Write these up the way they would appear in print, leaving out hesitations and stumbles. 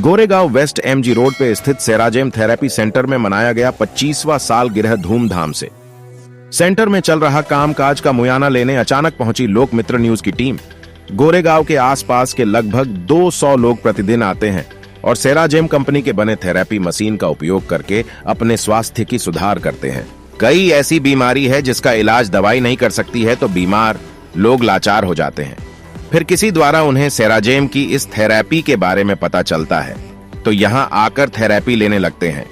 Goregaon waste MG road पे स्थित Ceragem therapy centre में मनाया गया 25वां सालगिरह धूमधाम से। सेंटर में चल रहा कामकाज का मुआयना लेने अचानक पहुंची लोकमित्र न्यूज की टीम। गोरेगांव के आसपास के लगभग 200 लोग प्रतिदिन आते हैं और सेराजेम कंपनी के बने थेरेपी मशीन का उपयोग करके अपने स्वास्थ्य की सुधार करते हैं। कई ऐसी बीमारी है जिसका इलाज दवाई नहीं कर सकती है तो बीमार लोग लाचार हो जाते हैं। फिर किसी द्वारा उन्हें सेराजेम की इस थेरेपी के बारे में पता चलता है तो यहां आकर थेरेपी लेने लगते हैं।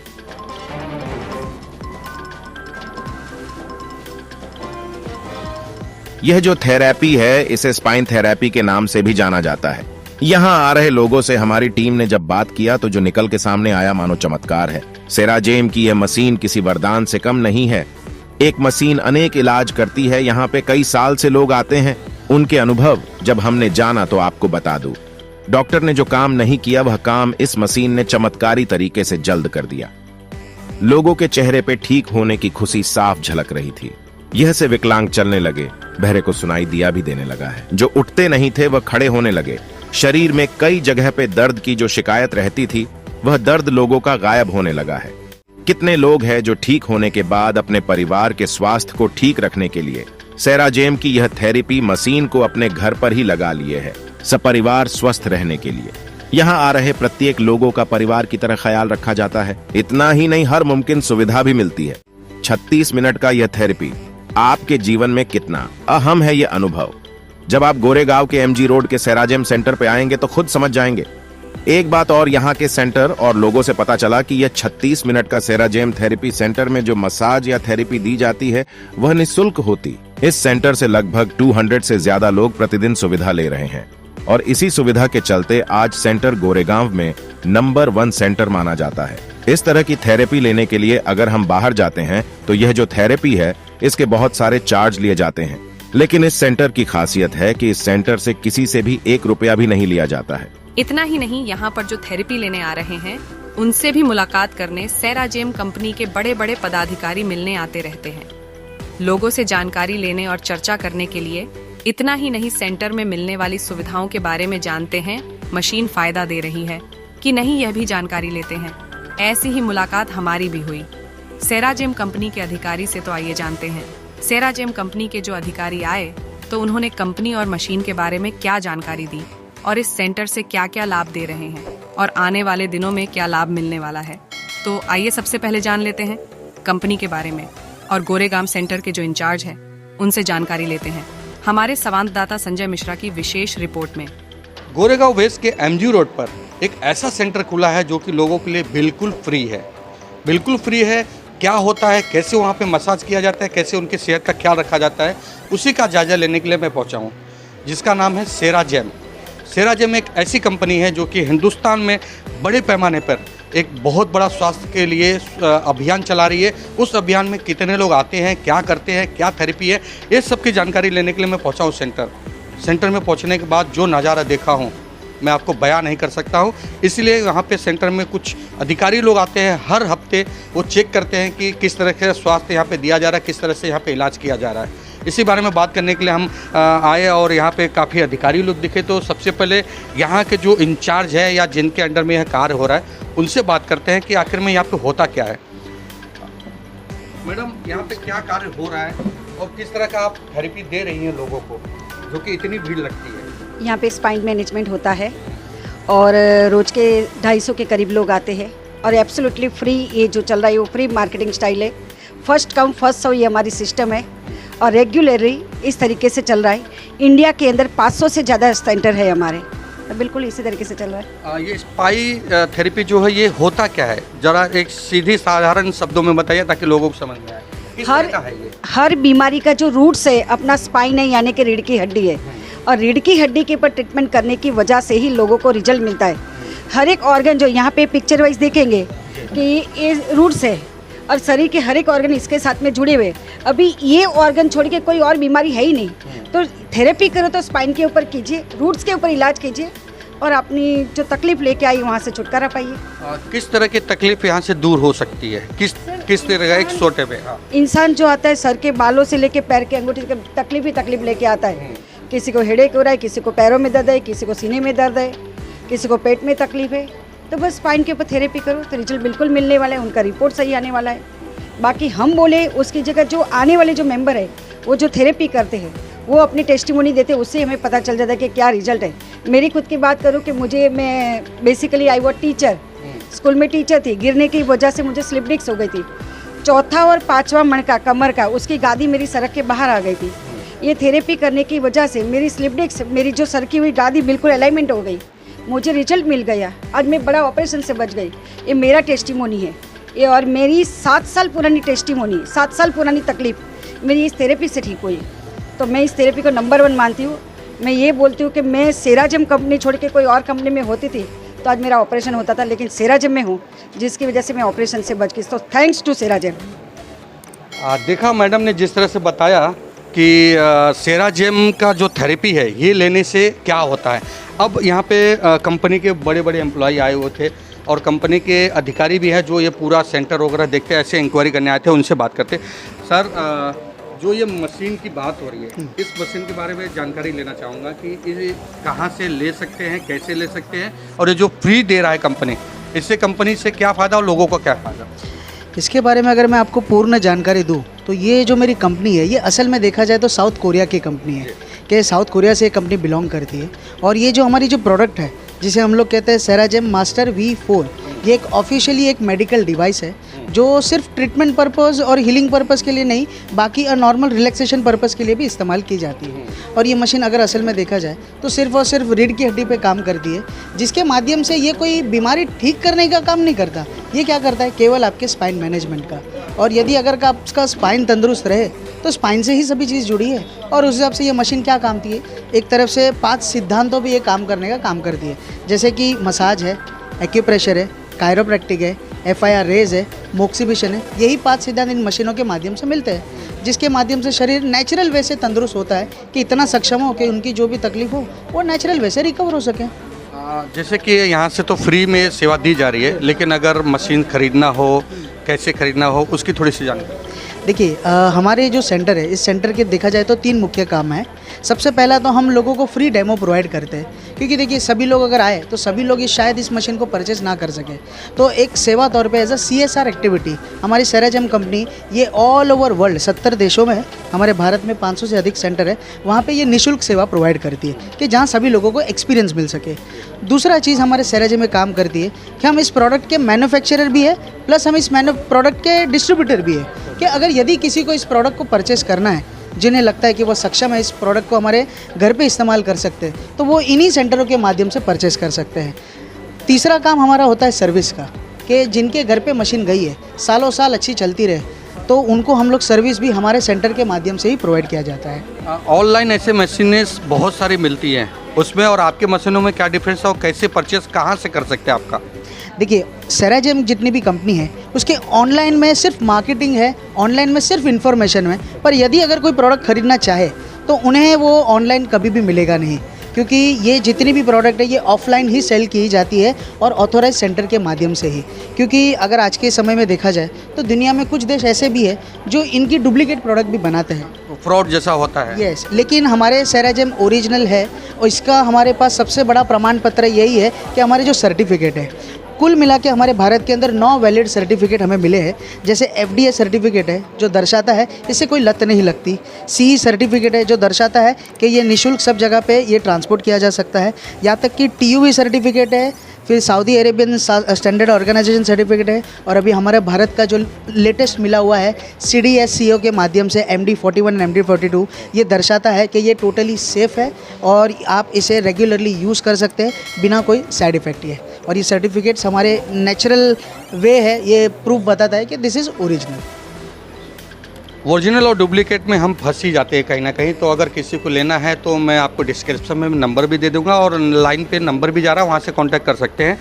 यह जो थेरेपी है इसे स्पाइन थेरेपी के नाम से भी जाना जाता है। यहां आ रहे लोगों से हमारी टीम ने जब बात किया तो जो निकल के सामने आया मानो चमत्कार है। सेराजेम की यह मशीन किसी वरदान से कम नहीं है। एक मशीन अनेक इलाज करती है। यहाँ पे कई साल से लोग आते हैं। उनके अनुभव जब हमने जाना तो आपको बता दूं, डॉक्टर ने जो काम नहीं किया वह काम इस मशीन ने चमत्कारी तरीके से जल्द कर दिया। लोगों के चेहरे पे ठीक होने की खुशी साफ झलक रही थी। यह से विकलांग चलने लगे, बहरे को सुनाई दिया भी देने लगा है। जो उठते नहीं थे वह खड़े होने लगे। शरीर में कई जगह पे दर्द की जो शिकायत रहती थी वह दर्द लोगों का गायब होने लगा है। कितने लोग हैं जो ठीक होने के बाद अपने परिवार के स्वास्थ्य को ठीक रखने के लिए सेराजेम की यह थेरेपी मशीन को अपने घर पर ही लगा लिए है, सपरिवार स्वस्थ रहने के लिए। यहाँ आ रहे प्रत्येक लोगों का परिवार की तरह ख्याल रखा जाता है। इतना ही नहीं, हर मुमकिन सुविधा भी मिलती है। 36 मिनट का यह थेरेपी आपके जीवन में कितना अहम है यह अनुभव जब आप गोरेगांव के एमजी रोड के सेराजेम सेंटर पे आएंगे तो खुद समझ जाएंगे। एक बात और, यहाँ के सेंटर और लोगों से पता चला कि यह 36 मिनट का सेराजेम थेरेपी सेंटर में जो मसाज या थेरेपी दी जाती है वह निःशुल्क होती। इस सेंटर से लगभग 200 से ज्यादा लोग प्रतिदिन सुविधा ले रहे हैं और इसी सुविधा के चलते आज सेंटर गोरेगांव में नंबर 1 सेंटर माना जाता है। इस तरह की थेरेपी लेने के लिए अगर हम बाहर जाते हैं तो यह जो थेरेपी है इसके बहुत सारे चार्ज लिए जाते हैं, लेकिन इस सेंटर की खासियत है कि इस सेंटर से किसी से भी 1 रुपया भी नहीं लिया जाता है। इतना ही नहीं, यहाँ पर जो थेरेपी लेने आ रहे हैं उनसे भी मुलाकात करने सेराजेम कंपनी के बड़े बड़े पदाधिकारी मिलने आते रहते हैं। लोगों से जानकारी लेने और चर्चा करने के लिए। इतना ही नहीं, सेंटर में मिलने वाली सुविधाओं के बारे में जानते हैं, मशीन फायदा दे रही है कि नहीं यह भी जानकारी लेते हैं। ऐसी ही मुलाकात हमारी भी हुई सेराजेम कंपनी के अधिकारी से। तो आइए जानते हैं सेराजेम कंपनी के जो अधिकारी आए तो उन्होंने कंपनी और मशीन के बारे में क्या जानकारी दी और इस सेंटर से क्या क्या लाभ दे रहे हैं और आने वाले दिनों में क्या लाभ मिलने वाला है। तो आइए सबसे पहले जान लेते हैं कंपनी के बारे में और गोरेगांव सेंटर के जो इंचार्ज हैं उनसे जानकारी लेते हैं हमारे संवाददाता संजय मिश्रा की विशेष रिपोर्ट में। गोरेगांव वेस्ट के एमजी रोड पर एक ऐसा सेंटर खुला है जो कि लोगों के लिए बिल्कुल फ्री है। बिल्कुल फ्री है। क्या होता है, कैसे वहाँ पे मसाज किया जाता है, कैसे उनके सेहत का ख्याल रखा जाता है, उसी का जायजा लेने के लिए मैं पहुँचा हूँ, जिसका नाम है सेराजेम। सेराजेम एक ऐसी कंपनी है जो कि हिंदुस्तान में बड़े पैमाने पर एक बहुत बड़ा स्वास्थ्य के लिए अभियान चला रही है। उस अभियान में कितने लोग आते हैं, क्या करते हैं, क्या थेरेपी है, ये सब की जानकारी लेने के लिए मैं पहुंचा हूं सेंटर में पहुंचने के बाद जो नज़ारा देखा हूं मैं आपको बयान नहीं कर सकता हूं। इसलिए यहाँ पे सेंटर में कुछ अधिकारी लोग आते हैं, हर हफ्ते वो चेक करते हैं कि किस तरह से स्वास्थ्य यहाँ पे दिया जा रहा है, किस तरह से यहाँ पे इलाज किया जा रहा है। इसी बारे में बात करने के लिए हम आए और यहाँ पे काफ़ी अधिकारी लोग दिखे। तो सबसे पहले यहाँ के जो इंचार्ज है या जिनके अंडर में यह कार्य हो रहा है उनसे बात करते हैं कि आखिर में यहाँ पे होता क्या है। मैडम, यहाँ पे क्या कार्य हो रहा है और किस तरह का आप थेरेपी दे रही हैं लोगों को जो कि इतनी भीड़ लगती है? यहाँ पे स्पाइन मैनेजमेंट होता है और रोज के 250 के करीब लोग आते हैं और एब्सोल्युटली फ्री। ये जो चल रहा है वो फ्री मार्केटिंग स्टाइल है। फर्स्ट कम फर्स्ट सर्व ये हमारी सिस्टम है और रेगुलरली इस तरीके से चल रहा है। इंडिया के अंदर 500 से ज़्यादा सेंटर है हमारे, तो बिल्कुल इसी तरीके से चल रहा है। ये स्पाई थेरेपी जो है ये होता क्या है, जरा एक सीधी साधारण शब्दों में बताइए ताकि लोगों को समझ में आए। हर बीमारी का जो रूट्स है अपना स्पाइन है, यानी कि रीढ़ की हड्डी है और रीढ़ की हड्डी के ऊपर ट्रीटमेंट करने की वजह से ही लोगों को रिजल्ट मिलता है। हर एक ऑर्गन जो यहाँ पे पिक्चर वाइज देखेंगे कि ये रूट्स है और शरीर के हर एक ऑर्गन इसके साथ में जुड़े हुए। अभी ये ऑर्गन छोड़ के कोई और बीमारी है ही नहीं, तो थेरेपी करो तो स्पाइन के ऊपर कीजिए, रूट्स के ऊपर इलाज कीजिए और अपनी जो तकलीफ लेके आई वहाँ से छुटकारा पाइए। किस तरह की तकलीफ यहाँ से दूर हो सकती है, किस तरह का एक छोटे पे? इंसान जो आता है सर के बालों से लेके पैर के अंगूठे तक तकलीफ लेके आता है। किसी को हेडेक हो रहा है, किसी को पैरों में दर्द है, किसी को सीने में दर्द है, किसी को पेट में तकलीफ है। तो बस स्पाइन के ऊपर थेरेपी करो तो रिजल्ट बिल्कुल मिलने वाला है, उनका रिपोर्ट सही आने वाला है। बाकी हम बोले उसकी जगह जो आने वाले जो मेंबर है वो जो थेरेपी करते हैं वो अपनी टेस्टिमोनी देते हैं, उससे हमें पता चल जाता है कि क्या रिजल्ट है। मेरी खुद की बात करूँ कि मैं basically I was teacher, school में टीचर थी, गिरने की वजह से मुझे स्लिप डिस्क हो गई थी। चौथा और पांचवा मणका कमर का उसकी गादी मेरी सड़क के बाहर आ गई थी। ये थेरेपी करने की वजह से मेरी स्लिप डिस्क, मेरी जो सरकी हुई गादी बिल्कुल अलाइनमेंट हो गई, मुझे रिजल्ट मिल गया। आज मैं बड़ा ऑपरेशन से बच गई। ये मेरा टेस्टिमोनी है ये, और मेरी 7 साल पुरानी टेस्टिमोनी, 7 साल पुरानी तकलीफ मेरी इस थेरेपी से ठीक हुई। तो मैं इस थेरेपी को नंबर 1 मानती हूँ। मैं ये बोलती हूँ कि मैं सेराजेम कंपनी छोड़ के कोई और कंपनी में होती थी तो आज मेरा ऑपरेशन होता था, लेकिन सेराजेम में हूँ जिसकी वजह से मैं ऑपरेशन से बच गई। तो थैंक्स टू सेराजेम। देखा मैडम ने जिस तरह से बताया कि सेराजेम का जो थेरेपी है ये लेने से क्या होता है। अब यहाँ पे कंपनी के बड़े बड़े एम्प्लॉय आए हुए थे और कंपनी के अधिकारी भी हैं जो ये पूरा सेंटर वगैरह देखते हैं, ऐसे इंक्वायरी करने आए थे, उनसे बात करते। सर, जो ये मशीन की बात हो रही है, इस मशीन के बारे में जानकारी लेना चाहूँगा कि ये कहाँ से ले सकते हैं, कैसे ले सकते हैं, और ये जो फ्री दे रहा है कंपनी, इससे कंपनी से क्या फ़ायदा और लोगों को क्या फ़ायदा। इसके बारे में अगर मैं आपको पूर्ण जानकारी दूं तो ये जो मेरी कंपनी है ये असल में देखा जाए तो साउथ कोरिया की कंपनी है, कि साउथ कोरिया से ये कंपनी बिलोंग करती है। और ये जो हमारी जो प्रोडक्ट है जिसे हम लोग कहते हैं सेराजेम मास्टर V4, ये एक ऑफिशियली एक मेडिकल डिवाइस है जो सिर्फ ट्रीटमेंट पर्पस और हीलिंग पर्पस के लिए नहीं, बाकी नॉर्मल रिलैक्सेशन पर्पस के लिए भी इस्तेमाल की जाती है। और ये मशीन अगर असल में देखा जाए तो सिर्फ और सिर्फ रीढ़ की हड्डी पे काम करती है, जिसके माध्यम से ये कोई बीमारी ठीक करने का काम नहीं करता। ये क्या करता है, केवल आपके स्पाइन मैनेजमेंट का। और यदि अगर आपका स्पाइन तंदुरुस्त रहे तो स्पाइन से ही सभी चीज़ जुड़ी है। और उस हिसाब से ये मशीन क्या काम की है, एक तरफ से 5 सिद्धांतों पर ये काम करने का काम करती है, जैसे कि मसाज है, एक्यूप्रेशर है, कायरोप्रैक्टिक है, FIR रेज है, मोक्सिबिशन है। यही 5 सिद्धांत इन मशीनों के माध्यम से मिलते हैं, जिसके माध्यम से शरीर नेचुरल वे से तंदुरुस्त होता है कि इतना सक्षम हो कि उनकी जो भी तकलीफ हो वो नेचुरल वे से रिकवर हो सके। जैसे कि यहाँ से तो फ्री में सेवा दी जा रही है, लेकिन अगर मशीन खरीदना हो, कैसे खरीदना हो, उसकी थोड़ी सी जानकारी। देखिए, हमारे जो सेंटर है, इस सेंटर के देखा जाए तो 3 मुख्य काम हैं। सबसे पहला तो हम लोगों को फ्री डेमो प्रोवाइड करते हैं, क्योंकि देखिए सभी लोग अगर आए तो सभी लोग शायद इस मशीन को परचेज ना कर सकें। तो एक सेवा तौर पे एज अ CSR एक्टिविटी हमारी सेराजेम कंपनी ये ऑल ओवर वर्ल्ड 70 देशों में है, हमारे भारत में 500 से अधिक सेंटर है, वहाँ पे ये निःशुल्क सेवा प्रोवाइड करती है कि जहाँ सभी लोगों को एक्सपीरियंस मिल सके। दूसरा चीज़ हमारे सेराजेम में काम करती है कि हम इस प्रोडक्ट के मैन्युफैक्चरर भी है, प्लस हम इस प्रोडक्ट के डिस्ट्रीब्यूटर भी है, कि अगर यदि किसी को इस प्रोडक्ट को परचेस करना है, जिन्हें लगता है कि वो सक्षम है इस प्रोडक्ट को हमारे घर पे इस्तेमाल कर सकते हैं, तो वो इन्हीं सेंटरों के माध्यम से परचेस कर सकते हैं। तीसरा काम हमारा होता है सर्विस का, कि जिनके घर पे मशीन गई है, सालों साल अच्छी चलती रहे, तो उनको हम लोग सर्विस भी हमारे सेंटर के माध्यम से ही प्रोवाइड किया जाता है। ऑनलाइन ऐसे मशीनें बहुत सारी मिलती हैं, उसमें और आपके मशीनों में क्या डिफरेंस है और कैसे परचेस कहाँ से कर सकते हैं आपका। देखिए, सेराजेम जितनी भी कंपनी है उसके ऑनलाइन में सिर्फ मार्केटिंग है, ऑनलाइन में सिर्फ इन्फॉर्मेशन है, पर यदि अगर कोई प्रोडक्ट खरीदना चाहे तो उन्हें वो ऑनलाइन कभी भी मिलेगा नहीं, क्योंकि ये जितनी भी प्रोडक्ट है ये ऑफलाइन ही सेल की जाती है और ऑथोराइज सेंटर के माध्यम से ही। क्योंकि अगर आज के समय में देखा जाए तो दुनिया में कुछ देश ऐसे भी है जो इनकी डुप्लीकेट प्रोडक्ट भी बनाते हैं, फ्रॉड जैसा होता है। यस, लेकिन हमारे सेराजेम ओरिजिनल है और इसका हमारे पास सबसे बड़ा प्रमाण पत्र यही है कि हमारे जो सर्टिफिकेट है, कुल मिला के हमारे भारत के अंदर 9 वैलिड सर्टिफिकेट हमें मिले हैं। जैसे FDA सर्टिफिकेट है जो दर्शाता है इससे कोई लत नहीं लगती, CE सर्टिफिकेट है जो दर्शाता है कि ये निःशुल्क सब जगह पे ये ट्रांसपोर्ट किया जा सकता है, यहाँ तक कि TUV सर्टिफिकेट है, फिर Saudi Arabian standard organization certificate है, और अभी हमारे भारत का जो लेटेस्ट मिला हुआ है CDSCO के माध्यम से MD41 MD 42, ये दर्शाता है कि ये टोटली सेफ़ है और आप इसे रेगुलरली यूज़ कर सकते हैं बिना कोई साइड इफ़ेक्ट है। और ये सर्टिफिकेट्स हमारे नेचुरल वे है, ये प्रूफ बताता है कि दिस इज़ ओरिजिनल। ओरिजिनल और डुप्लीकेट में हम फंस ही जाते हैं कहीं ना कहीं, तो अगर किसी को लेना है तो मैं आपको डिस्क्रिप्शन में नंबर भी दे दूंगा और लाइन पे नंबर भी जा रहा है, वहाँ से कांटेक्ट कर सकते हैं।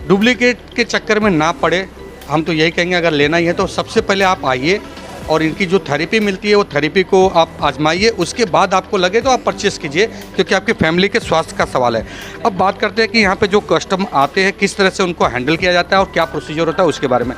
डुप्लीकेट के चक्कर में ना पड़े, हम तो यही कहेंगे अगर लेना ही है तो सबसे पहले आप आइए और इनकी जो थेरेपी मिलती है वो थेरेपी को आप आजमाइए, उसके बाद आपको लगे तो आप परचेस कीजिए, क्योंकि आपकी फैमिली के स्वास्थ्य का सवाल है। अब बात करते हैं कि यहाँ पे जो कस्टमर आते हैं किस तरह से उनको हैंडल किया जाता है और क्या प्रोसीजर होता है उसके बारे में।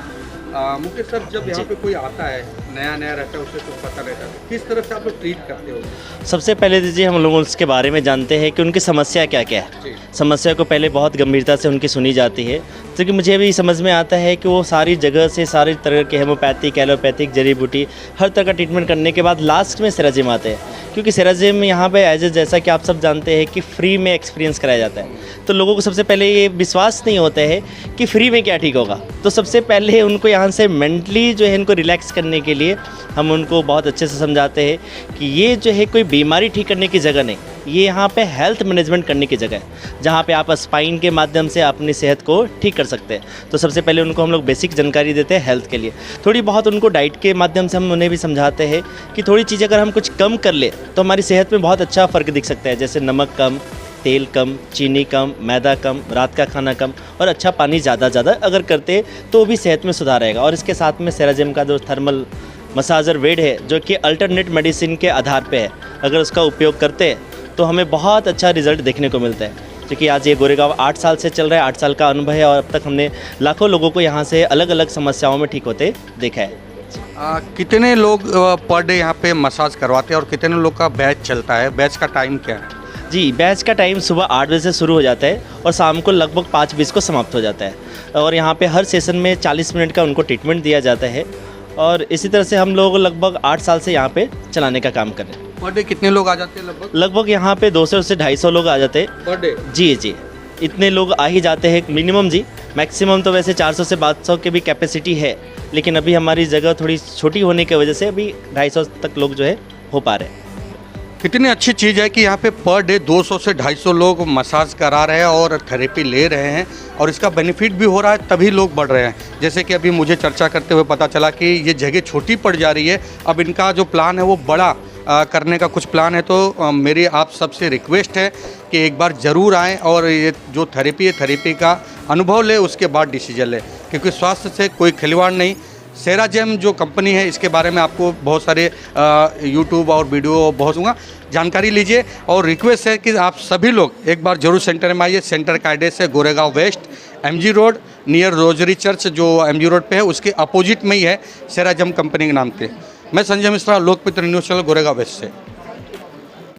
मुकेश सर, जब यहाँ पे कोई आता है नया नया रहता है उसे कुछ पता रहता है, किस तरह से आप लोग ट्रीट करते हो? सबसे पहले दीजिए हम लोग उसके बारे में जानते हैं कि उनकी समस्या क्या क्या है। समस्या को पहले बहुत गंभीरता से उनकी सुनी जाती है, क्योंकि मुझे भी समझ में आता है कि वो सारी जगह से सारी तरह के हेमोपैथिक एलोपैथिक जड़ी बूटी हर तरह का ट्रीटमेंट करने के बाद लास्ट में सेराजिम आते हैं, क्योंकि सेराजिम यहाँ पे जैसा कि आप सब जानते हैं कि फ्री में एक्सपीरियंस कराया जाता है। तो लोगों को सबसे पहले ये विश्वास नहीं होता है कि फ्री में क्या ठीक होगा, तो सबसे पहले उनको यहाँ से मेंटली जो है इनको रिलैक्स करने के लिए हम उनको बहुत अच्छे से समझाते हैं कि ये जो है कोई बीमारी ठीक करने की जगह नहीं, ये यहाँ पे हेल्थ मैनेजमेंट करने की जगह है, जहाँ पे आप स्पाइन के माध्यम से अपनी सेहत को ठीक कर सकते हैं। तो सबसे पहले उनको हम लोग बेसिक जानकारी देते हैं हेल्थ के लिए, थोड़ी बहुत उनको डाइट के माध्यम से हम उन्हें भी समझाते हैं कि थोड़ी चीज़ अगर हम कुछ कम कर ले तो हमारी सेहत में बहुत अच्छा फ़र्क दिख सकता है, जैसे नमक कम, तेल कम, चीनी कम, मैदा कम, रात का खाना कम और अच्छा पानी ज़्यादा अगर करते तो भी सेहत में सुधार आएगा। और इसके साथ में सेराजिम का जो थर्मल मसाजर वेड है, जो कि अल्टरनेट मेडिसिन के आधार पे है, अगर उसका उपयोग करते हैं तो हमें बहुत अच्छा रिजल्ट देखने को मिलता है, क्योंकि आज ये गोरेगांव 8 साल से चल रहा है, 8 साल का अनुभव है और अब तक हमने लाखों लोगों को यहाँ से अलग अलग समस्याओं में ठीक होते देखा है। कितने लोग पर डे यहाँ पे मसाज करवाते हैं और कितने लोग का बैच चलता है? बैच का टाइम क्या है? जी, बैच का टाइम सुबह 8 बजे से शुरू हो जाता है और शाम को लगभग 5:20 को समाप्त हो जाता है, और यहाँ पे हर सेशन में 40 मिनट का उनको ट्रीटमेंट दिया जाता है। और इसी तरह से हम लोग लगभग 8 साल से यहाँ पे चलाने का काम कर रहे हैं। पर डे कितने लोग आ जाते हैं? लगभग यहाँ पे 200 से 250 लोग आ जाते हैं पर डे। जी, इतने लोग आ ही जाते हैं मिनिमम जी, मैक्सिमम तो वैसे 400 से 500 की भी कैपेसिटी है, लेकिन अभी हमारी जगह थोड़ी छोटी होने की वजह से अभी 250 तक लोग जो है हो पा रहे हैं। कितनी अच्छी चीज़ है कि यहाँ पे पर डे 200 से 250 लोग मसाज करा रहे हैं और थेरेपी ले रहे हैं, और इसका बेनिफिट भी हो रहा है, तभी लोग बढ़ रहे हैं। जैसे कि अभी मुझे चर्चा करते हुए पता चला कि ये जगह छोटी पड़ जा रही है, अब इनका जो प्लान है वो बड़ा करने का कुछ प्लान है। तो मेरी आप सबसे रिक्वेस्ट है कि एक बार ज़रूर आएँ और ये जो थेरेपी है थेरेपी का अनुभव ले, उसके बाद डिसीजन ले, क्योंकि स्वास्थ्य से कोई खिलवाड़ नहीं। सेराजिम जो कंपनी है इसके बारे में आपको बहुत सारे यूट्यूब और वीडियो बहुत दूँगा, जानकारी लीजिए। और रिक्वेस्ट है कि आप सभी लोग एक बार जरूर सेंटर में आइए। सेंटर का एड्रेस है Goregaon west, MG road, near rosary church जो MG रोड पे है, उसके अपोजिट में ही है सेराजिम कंपनी के नाम पे। मैं संजय मिश्रा, लोकमित्र न्यूज़ चैनल गोरेगांव वेस्ट से।